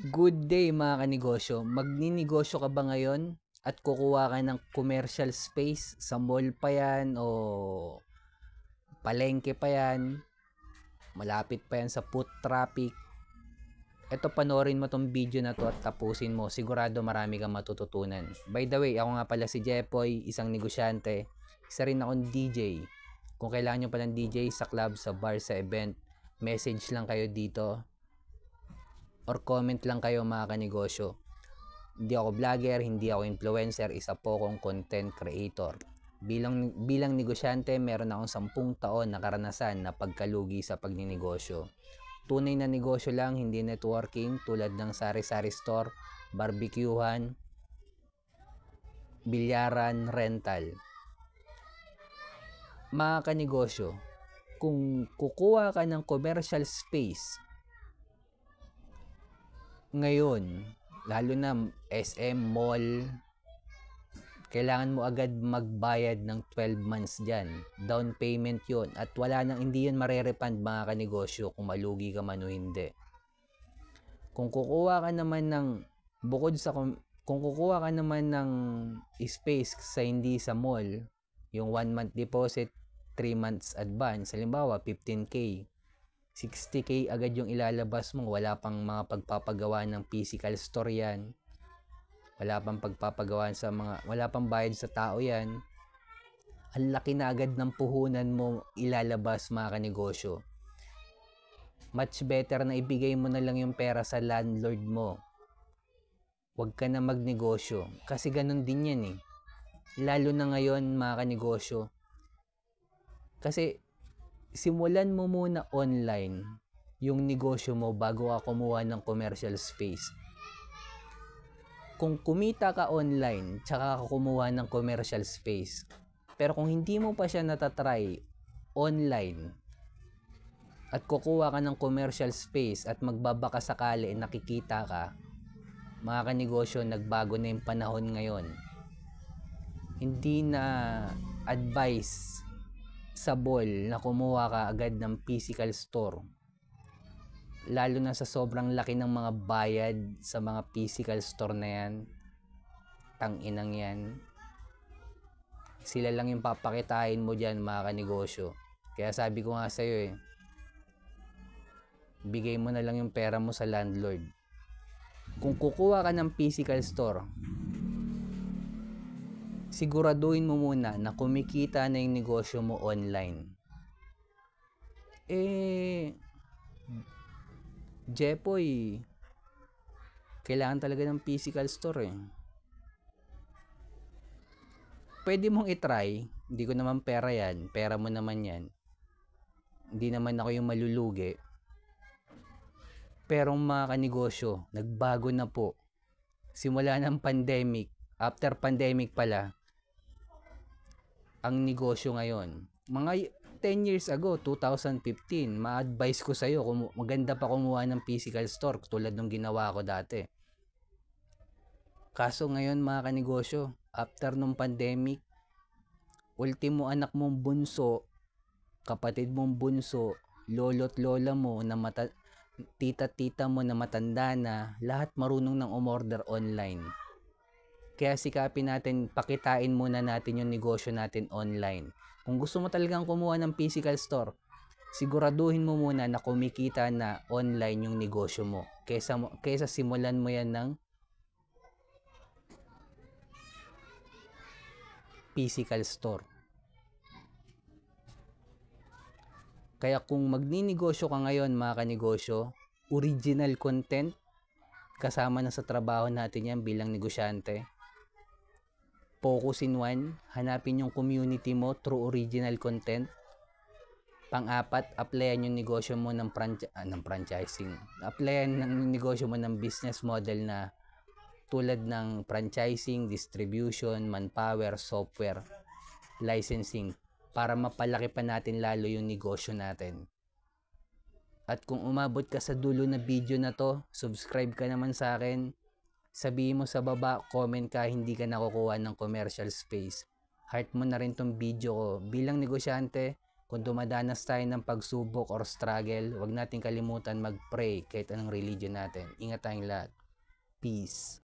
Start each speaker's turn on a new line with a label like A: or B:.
A: Good day mga kanegosyo. Magninegosyo ka ba ngayon at kukuha ka ng commercial space sa mall pa yan o palengke pa yan, malapit pa yan sa foot traffic? Ito, panoorin mo tong video na to at tapusin mo. Sigurado marami kang matututunan. By the way, ako nga pala si Jepoy, isang negosyante. Isa rin akong DJ. Kung kailangan nyo pa ng DJ sa club, sa bar, sa event, message lang kayo dito or comment lang kayo mga kanegosyo. Hindi ako vlogger, hindi ako influencer, isa po akong content creator. Bilang negosyante, meron akong 10 taon na karanasan na pagkalugi sa pagninegosyo. Tunay na negosyo lang, hindi networking tulad ng sari-sari store, barbecuehan, bilyaran, rental. Mga kanegosyo, kung kukuha ka ng commercial space ngayon, lalo na SM, mall, kailangan mo agad magbayad ng 12 months dyan. Down payment yun. At hindi yun marerepand mga kanegosyo kung malugi ka man o hindi. Kung kukuha ka naman ng, kung kukuha ka naman ng space sa hindi sa mall, yung 1 month deposit, 3 months advance, halimbawa 15K, 60K agad yung ilalabas mo, wala pang mga pagpapagawa ng physical store yan, wala pang pagpapagawa wala pang bayad sa tao yan, ang laki na agad ng puhunan mo ilalabas mga kanegosyo. Much better na ibigay mo na lang yung pera sa landlord mo, wag ka na magnegosyo, kasi ganun din yan lalo na ngayon mga kanegosyo, kasi simulan mo muna online yung negosyo mo bago ka kumuha ng commercial space. Kung kumita ka online, tsaka ka kumuha ng commercial space. Pero kung hindi mo pa siya natatry online at kukuha ka ng commercial space at magbabaka sakali nakikita ka, mga kanegosyo, nagbago na yung panahon ngayon. Hindi na advice sa mall na kumuha ka agad ng physical store, lalo na sa sobrang laki ng mga bayad sa mga physical store na yan. Tanginang yan, sila lang yung papakitain mo dyan mga kanegosyo. Kaya sabi ko nga sa'yo bigay mo na lang yung pera mo sa landlord. Kung kukuha ka ng physical store, siguraduhin mo muna na kumikita na yung negosyo mo online. Jepoy, kailangan talaga ng physical store Pwede mong itry, hindi ko naman pera yan, pera mo naman yan. Hindi naman ako yung malulugi. Pero mga kanegosyo, nagbago na po. Simula ng pandemic, after pandemic pala, ang negosyo ngayon. Mga 10 years ago, 2015, ma-advise ko sa'yo kung maganda pa kumuha ng physical store tulad ng ginawa ko dati. Kaso ngayon mga kanegosyo, after nung pandemic, ultimo anak mong bunso, kapatid mong bunso, lolo't lola mo, tita-tita mo na matanda na, lahat marunong ng umorder online. Kaya sikapin natin, pakitain muna natin yung negosyo natin online. Kung gusto mo talagang kumuha ng physical store, siguraduhin mo muna na kumikita na online yung negosyo mo. Kaysa simulan mo yan ng physical store. Kaya kung magninegosyo ka ngayon mga kanegosyo, original content, kasama na sa trabaho natin yan bilang negosyante. Focus in one, hanapin yung community mo through original content. Pang-apat, applyan yung negosyo mo ng franchising. Applyan ng negosyo mo ng business model na tulad ng franchising, distribution, manpower, software, licensing, para mapalaki pa natin lalo yung negosyo natin. At kung umabot ka sa dulo na video na to, subscribe ka naman sa akin. Sabihin mo sa baba, comment ka, hindi ka nakukuha ng commercial space. Heart mo na rin tong video ko. Bilang negosyante, Kung dumadanas tayo ng pagsubok or struggle, huwag natin kalimutan mag-pray kahit anong religion natin. Ingat tayong lahat. Peace.